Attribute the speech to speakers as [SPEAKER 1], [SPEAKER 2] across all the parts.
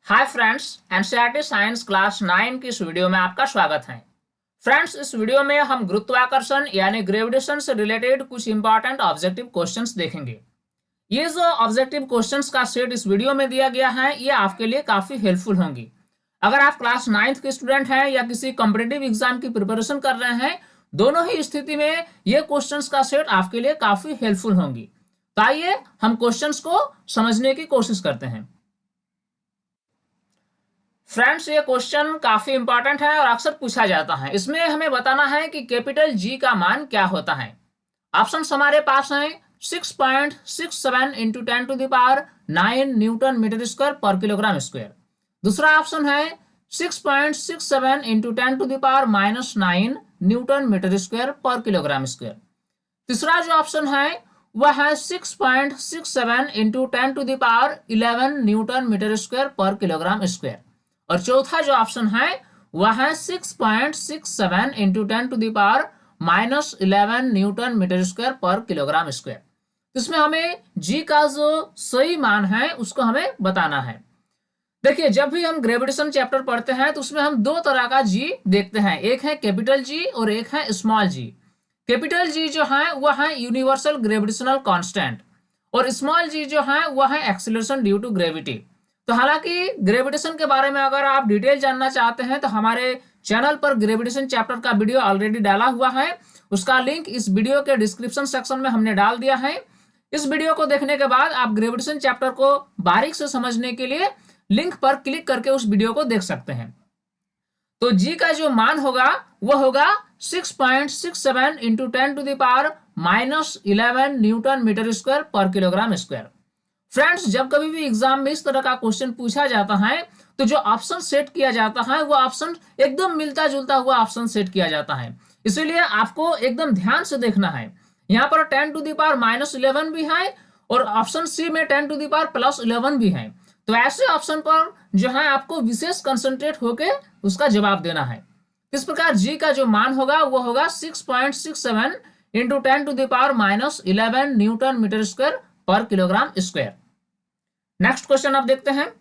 [SPEAKER 1] Hi friends, NCERT science class 9 की इस video में आपका स्वागत है। फ्रेंड्स, इस वीडियो में हम गुरुत्वाकर्षण यानी ग्रेविटेशन से रिलेटेड कुछ इंपॉर्टेंट ऑब्जेक्टिव क्वेश्चंस देखेंगे। ये जो ऑब्जेक्टिव क्वेश्चंस का सेट इस वीडियो में दिया गया है, ये आपके लिए काफी हेल्पफुल होंगी। अगर आप क्लास 9th के स्टूडेंट हैं या किसी कॉम्पिटिटिव एग्जाम की प्रिपरेशन कर रहे हैं, दोनों ही स्थिति में ये क्वेश्चंस का सेट आपके लिए काफी हेल्पफुल होंगी। तो आइए हम क्वेश्चंस को समझने की कोशिश करते हैं। फ्रेंड्स, ये क्वेश्चन काफी इंपॉर्टेंट है और अक्सर पूछा जाता है। इसमें हमें बताना है कि कैपिटल जी का मान क्या होता है। ऑप्शंस हमारे पास हैं 6.67 इंटू 10⁻⁹ न्यूटन मीटर स्क्वायर पर किलोग्राम स्क्वायर। दूसरा ऑप्शन है 6.67 इंटू 10⁻⁻9 न्यूटन मीटर स्क्वायर पर किलोग्राम स्क्वायर। तीसरा जो ऑप्शन है वह है 6.67 इंटू 10⁻11 न्यूटन मीटर स्क्वायर पर किलोग्राम स्क्वायर। और चौथा जो ऑप्शन है वह है 6.67 इंटू 10⁻⁻11 न्यूटन मीटर स्क्वायर पर किलोग्राम स्क्वायर। इसमें हमें जी का जो सही मान है उसको हमें बताना है। देखिए, जब भी हम ग्रेविटेशन चैप्टर पढ़ते हैं तो उसमें हम दो तरह का जी देखते हैं, एक है कैपिटल जी और एक है स्मॉल जी। कैपिटल जी जो है वह है यूनिवर्सल ग्रेविटेशनल कांस्टेंट और स्मॉल जी जो है वह है एक्सीलरेशन ड्यू टू ग्रेविटी। तो हालांकि ग्रेविटेशन के बारे में अगर आप डिटेल जानना चाहते हैं तो हमारे चैनल पर ग्रेविटेशन चैप्टर का वीडियो ऑलरेडी डाला हुआ है, उसका लिंक इस वीडियो के डिस्क्रिप्शन सेक्शन में हमने डाल दिया है। इस वीडियो को देखने के बाद आप ग्रेविटेशन चैप्टर को बारीक से समझने के लिए लिंक पर क्लिक करके उस वीडियो को देख सकते हैं। तो जी का जो मान होगा वह होगा 6.67 इंटू 10⁻⁻11 न्यूटन मीटर स्क्वायर पर किलोग्राम स्क्वायर। फ्रेंड्स, जब कभी भी एग्जाम में इस तरह का क्वेश्चन पूछा जाता है तो जो ऑप्शन सेट किया जाता है वो ऑप्शन एकदम मिलता जुलता हुआ ऑप्शन सेट किया जाता है, इसीलिए आपको एकदम ध्यान से देखना है। यहाँ पर 10⁻⁻11 भी है और ऑप्शन सी में 10⁻+11 भी है। तो ऐसे ऑप्शन पर जो है आपको विशेष कंसंट्रेट होकर उसका जवाब देना है। इस प्रकार जी का जो मान होगा वो होगा 6.67 इंटू 10⁻⁻11 न्यूटन मीटर स्क्वायर पर किलोग्राम स्क्वायर। नेक्स्ट क्वेश्चन आप देखते हैं।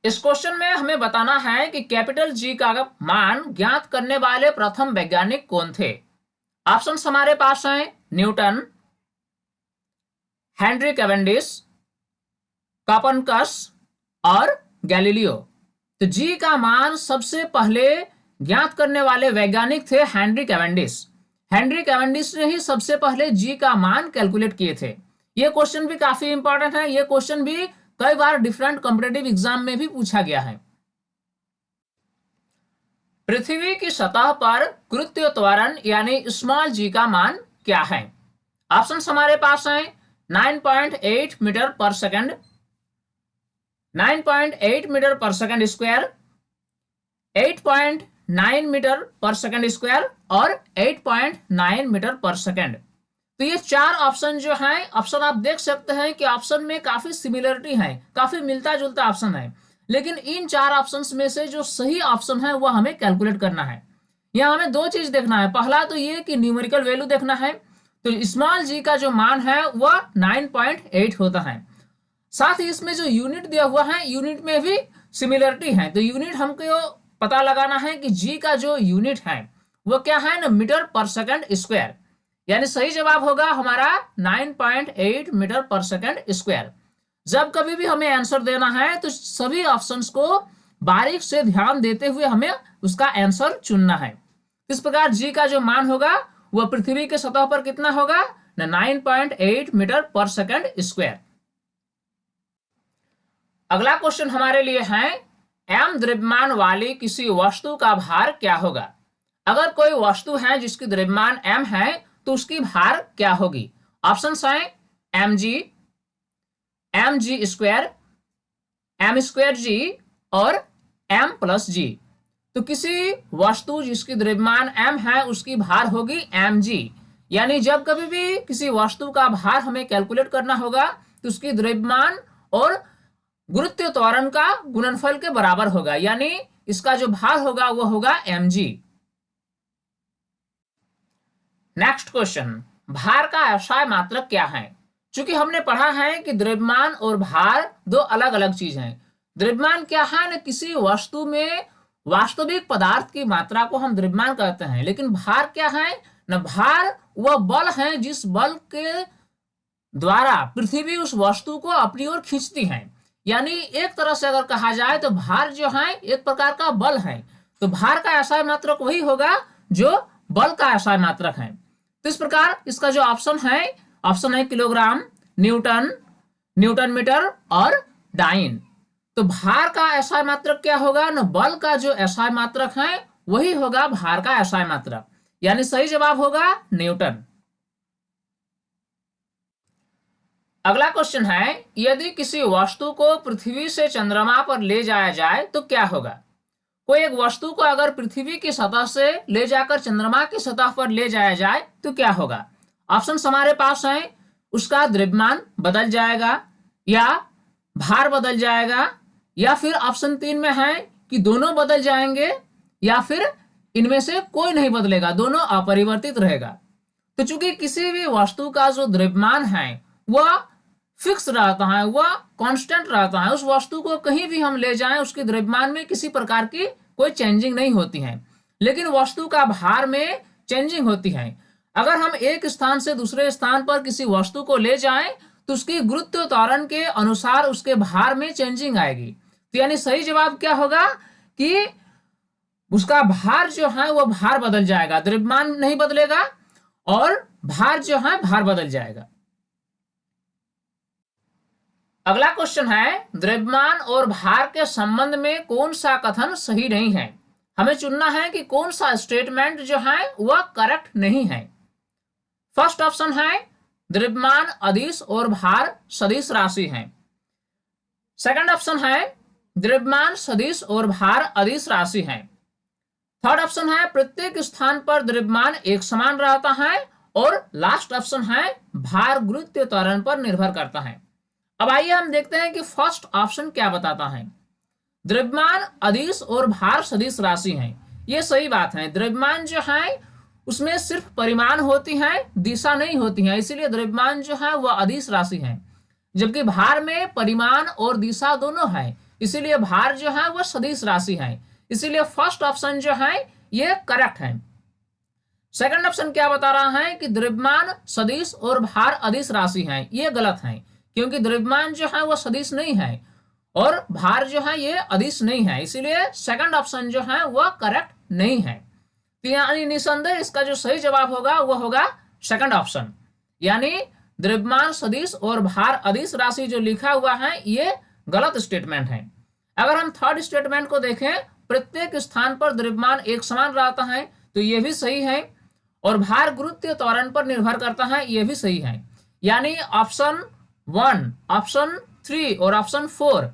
[SPEAKER 1] इस क्वेश्चन में हमें बताना है कि कैपिटल जी का मान ज्ञात करने वाले प्रथम वैज्ञानिक कौन थे। ऑप्शंस हमारे पास हैं न्यूटन, हेनरी कैवेंडिश, कोपर्निकस और गैलीलियो। तो जी का मान सबसे पहले ज्ञात करने वाले वैज्ञानिक थे हेनरी कैवेंडिश। हेनरी कैवेंडिश ने ही सबसे पहले जी का मान कैलकुलेट किए थे। ये क्वेश्चन भी काफी इंपॉर्टेंट है, ये क्वेश्चन भी कई बार डिफरेंट कॉम्पिटिटिव एग्जाम में भी पूछा गया है। पृथ्वी की सतह पर गुरुत्वीय त्वरण यानी स्मॉल जी का मान क्या है। ऑप्शन हमारे पास हैं 9.8 मीटर पर सेकंड, 9.8 मीटर पर सेकंड स्क्वायर, 8.9 मीटर पर सेकंड स्क्वायर और 8.9 मीटर पर सेकंड। तो ये चार ऑप्शन जो हैं, ऑप्शन आप देख सकते हैं कि ऑप्शन में काफी सिमिलरिटी है, काफी मिलता जुलता ऑप्शन है, लेकिन इन चार ऑप्शंस में से जो सही ऑप्शन है वह हमें कैलकुलेट करना है। यहाँ हमें दो चीज देखना है, पहला तो ये कि न्यूमेरिकल वैल्यू देखना है। तो स्मॉल जी का जो मान है वह 9.8 होता है, साथ ही इसमें जो यूनिट दिया हुआ है यूनिट में भी सिमिलरिटी है। तो यूनिट हमको पता लगाना है कि जी का जो यूनिट है वो क्या है ना, मीटर पर सेकंड स्क्वायर, यानी सही जवाब होगा हमारा 9.8 मीटर पर सेकंड स्क्वायर। जब कभी भी हमें आंसर देना है तो सभी ऑप्शंस को बारीक से ध्यान देते हुए हमें उसका आंसर चुनना है। इस प्रकार जी का जो मान होगा वह पृथ्वी के सतह पर कितना होगा ना, 9.8 मीटर पर सेकंड स्क्वायर। अगला क्वेश्चन हमारे लिए है m द्रव्यमान वाली किसी वस्तु का भार क्या होगा। अगर कोई वस्तु है जिसकी द्रव्यमान m है तो उसकी भार क्या होगी। ऑप्शंस हैं mg, mg square, m square g और m प्लस g। तो किसी वस्तु जिसकी द्रव्यमान m है उसकी भार होगी mg, यानी जब कभी भी किसी वस्तु का भार हमें कैलकुलेट करना होगा तो उसकी द्रव्यमान और गुरुत्वीय त्वरण का गुणनफल के बराबर होगा, यानी इसका जो भार होगा वो होगा mg। नेक्स्ट क्वेश्चन, भार का अक्षय मात्रक क्या है। चूंकि हमने पढ़ा है कि द्रव्यमान और भार दो अलग अलग चीज हैं। द्रव्यमान क्या है ना, किसी वस्तु में वास्तविक पदार्थ की मात्रा को हम द्रव्यमान कहते हैं। लेकिन भार क्या है ना, भार वह बल है जिस बल के द्वारा पृथ्वी उस वस्तु को अपनी ओर खींचती है। यानी एक तरह से अगर कहा जाए तो भार जो है एक प्रकार का बल है। तो भार का एसआई मात्रक वही होगा जो बल का एसआई मात्रक है। तो इस प्रकार इसका जो ऑप्शन है किलोग्राम, न्यूटन, न्यूटन मीटर और डाइन। तो भार का एसआई मात्रक क्या होगा ना, बल का जो एसआई मात्रक है वही होगा भार का एसआई मात्रक। यानी सही जवाब होगा न्यूटन। अगला क्वेश्चन है, यदि किसी वस्तु को पृथ्वी से चंद्रमा पर ले जाया जाए तो क्या होगा। कोई एक वस्तु को अगर पृथ्वी की सतह से ले जाकर चंद्रमा की सतह पर ले जाया जाए तो क्या होगा। ऑप्शन हमारे पास है, उसका द्रव्यमान बदल जाएगा, या भार बदल जाएगा, या फिर ऑप्शन 3 में है कि दोनों बदल जाएंगे, या फिर इनमें से कोई नहीं बदलेगा, दोनों अपरिवर्तित रहेगा। तो चूंकि किसी भी वस्तु का जो द्रव्यमान है वह फिक्स रहता है, वह कांस्टेंट रहता है, उस वस्तु को कहीं भी हम ले जाएं उसके द्रव्यमान में किसी प्रकार की कोई चेंजिंग नहीं होती है। लेकिन वस्तु का भार में चेंजिंग होती है। अगर हम एक स्थान से दूसरे स्थान पर किसी वस्तु को ले जाएं तो उसकी गुरुत्व त्वरण के अनुसार उसके भार में चेंजिंग आएगी। तो यानी सही जवाब क्या होगा कि उसका भार जो है वह भार बदल जाएगा, द्रव्यमान नहीं बदलेगा और भार जो है भार बदल जाएगा। अगला क्वेश्चन है, द्रव्यमान और भार के संबंध में कौन सा कथन सही नहीं है। हमें चुनना है कि कौन सा स्टेटमेंट जो है वह करेक्ट नहीं है। फर्स्ट ऑप्शन है, द्रव्यमान अदिश और भार सदिश राशि है। सेकंड ऑप्शन है, द्रव्यमान सदिश और भार अदिश राशि है। थर्ड ऑप्शन है, प्रत्येक स्थान पर द्रव्यमान एक समान रहता है। और लास्ट ऑप्शन है, भार गुरुत्व त्वरण पर निर्भर करता है। अब आइए हम देखते हैं कि फर्स्ट ऑप्शन क्या बताता है। द्रव्यमान अदिश और भार सदिश राशि है, ये सही बात है। द्रव्यमान जो है उसमें सिर्फ परिमाण होती है, दिशा नहीं होती है, इसीलिए द्रव्यमान जो है वह अदिश राशि है। जबकि भार में परिमाण और दिशा दोनों है, इसीलिए भार जो है वह सदिश राशि है। इसीलिए फर्स्ट ऑप्शन जो है ये करेक्ट है। सेकंड ऑप्शन क्या बता रहा है कि द्रव्यमान सदिश और भार अदिश राशि है, ये गलत है, क्योंकि द्रव्यमान जो है वह सदिश नहीं है और भार जो है ये अदिश नहीं है। इसीलिए सेकंड ऑप्शन जो है वह करेक्ट नहीं है। तो यानी निसंदेह इसका जो सही जवाब होगा वह होगा सेकंड ऑप्शन, यानी द्रव्यमान सदिश और भार अदिश राशि जो लिखा हुआ है ये गलत स्टेटमेंट है। अगर हम थर्ड स्टेटमेंट को देखें, प्रत्येक स्थान पर द्रव्यमान एक समान रहता है, तो यह भी सही है। और भार गुरुत्व त्वरण पर निर्भर करता है, यह भी सही है। यानी ऑप्शन 1, ऑप्शन 3 और ऑप्शन 4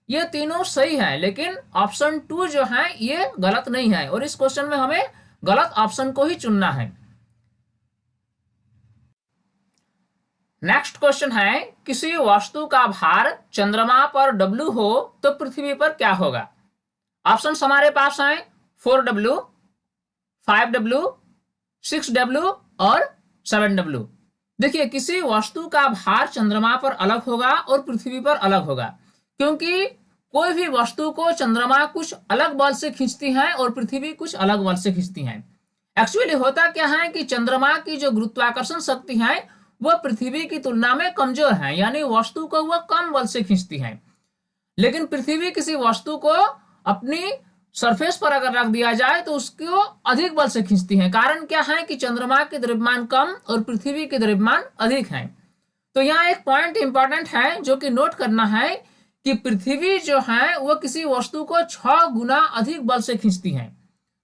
[SPEAKER 1] ये तीनों सही है, लेकिन ऑप्शन 2 जो है ये गलत नहीं है। और इस क्वेश्चन में हमें गलत ऑप्शन को ही चुनना है। नेक्स्ट क्वेश्चन है, किसी वस्तु का भार चंद्रमा पर W हो तो पृथ्वी पर क्या होगा। ऑप्शन हमारे पास हैं 4W, 5W, 6W और 7W। देखिए, किसी वस्तु का भार चंद्रमा पर अलग होगा और पृथ्वी पर अलग होगा, क्योंकि कोई भी वस्तु को चंद्रमा कुछ अलग बल से खींचती है और पृथ्वी कुछ अलग बल से खींचती है। एक्चुअली होता क्या है कि चंद्रमा की जो गुरुत्वाकर्षण शक्ति है वह पृथ्वी की तुलना में कमजोर है, यानी वस्तु को वह कम बल से खींचती है। लेकिन पृथ्वी किसी वस्तु को अपनी सरफेस पर अगर रख दिया जाए तो उसको अधिक बल से खींचती है। कारण क्या है कि चंद्रमा के द्रव्यमान कम और पृथ्वी के द्रव्यमान अधिक है। तो यहाँ एक पॉइंट इंपॉर्टेंट है जो कि नोट करना है कि पृथ्वी जो है वह किसी वस्तु को 6 गुना अधिक बल से खींचती है।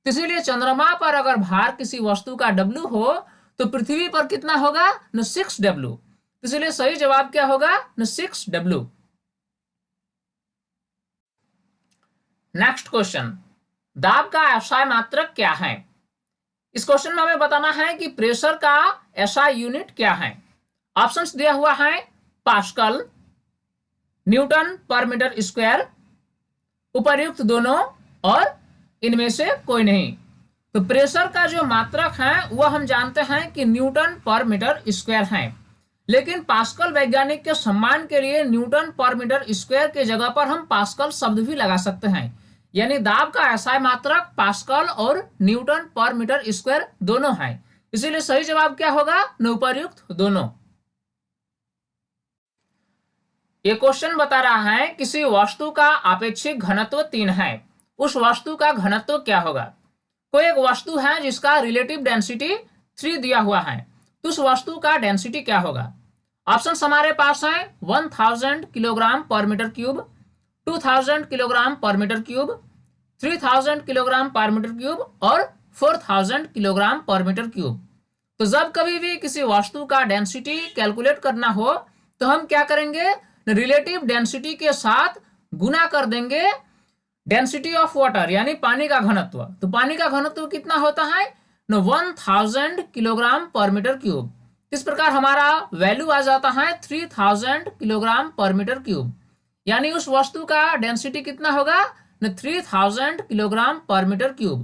[SPEAKER 1] तो इसीलिए चंद्रमा पर अगर भार किसी वस्तु का W हो तो पृथ्वी पर कितना होगा न 6W। इसलिए सही जवाब क्या होगा न 6W। नेक्स्ट क्वेश्चन, दाब का एसआई मात्रक क्या है। इस क्वेश्चन में हमें बताना है कि प्रेशर का एसआई यूनिट क्या है। ऑप्शंस दिया हुआ है पास्कल, न्यूटन पर मीटर स्क्वायर, उपर्युक्त दोनों और इनमें से कोई नहीं। तो प्रेशर का जो मात्रक है वह हम जानते हैं कि न्यूटन पर मीटर स्क्वायर है। लेकिन पास्कल वैज्ञानिक के सम्मान के लिए न्यूटन पर मीटर स्क्वायर के जगह पर हम पास्कल शब्द भी लगा सकते हैं। यानी दाब का एसआई मात्रक पास्कल और न्यूटन पर मीटर स्क्वायर दोनों है। इसीलिए सही जवाब क्या होगा? उपर्युक्त दोनों। ये क्वेश्चन बता रहा है किसी वस्तु का आपेक्षिक घनत्व 3 है, उस वस्तु का घनत्व क्या होगा? कोई एक वस्तु है जिसका रिलेटिव डेंसिटी 3 दिया हुआ है, तो उस वस्तु का डेंसिटी क्या होगा? ऑप्शन हमारे पास है 1000 किलोग्राम पर मीटर क्यूब, 2000 किलोग्राम पर मीटर क्यूब, 3000 किलोग्राम पर मीटर क्यूब और 4000 किलोग्राम पर मीटर क्यूब। तो जब कभी भी किसी वस्तु का डेंसिटी कैलकुलेट करना हो तो हम क्या करेंगे? रिलेटिव डेंसिटी के साथ गुना कर देंगे डेंसिटी ऑफ वाटर यानी पानी का घनत्व। तो पानी का घनत्व कितना होता है? 1000 किलोग्राम पर मीटर क्यूब। इस प्रकार हमारा वैल्यू आ जाता है 3000 किलोग्राम पर मीटर क्यूब। यानी उस वस्तु का डेंसिटी कितना होगा? 3000 किलोग्राम पर मीटर क्यूब।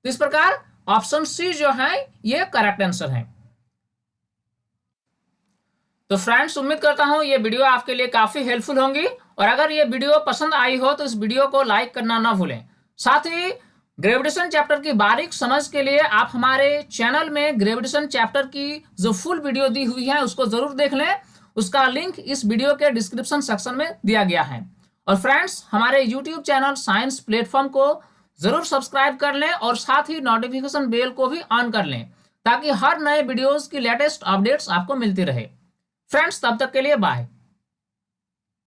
[SPEAKER 1] तो इस प्रकार ऑप्शन सी जो है ये करेक्ट आंसर है। तो फ्रेंड्स, उम्मीद करता हूं ये वीडियो आपके लिए काफी हेल्पफुल होंगी, और अगर ये वीडियो पसंद आई हो तो इस वीडियो को लाइक करना ना भूलें। साथ ही ग्रेविटेशन चैप्टर की बारीक समझ के लिए आप हमारे चैनल में ग्रेविटेशन चैप्टर की जो फुल वीडियो दी हुई है उसको जरूर देख लें। उसका लिंक इस वीडियो के डिस्क्रिप्शन सेक्शन में दिया गया है। और फ्रेंड्स, हमारे यूट्यूब चैनल साइंस प्लेटफॉर्म को जरूर सब्सक्राइब कर लें और साथ ही नोटिफिकेशन बेल को भी ऑन कर लें ताकि हर नए वीडियोस की लेटेस्ट अपडेट्स आपको मिलती रहे। फ्रेंड्स, तब तक के लिए बाय।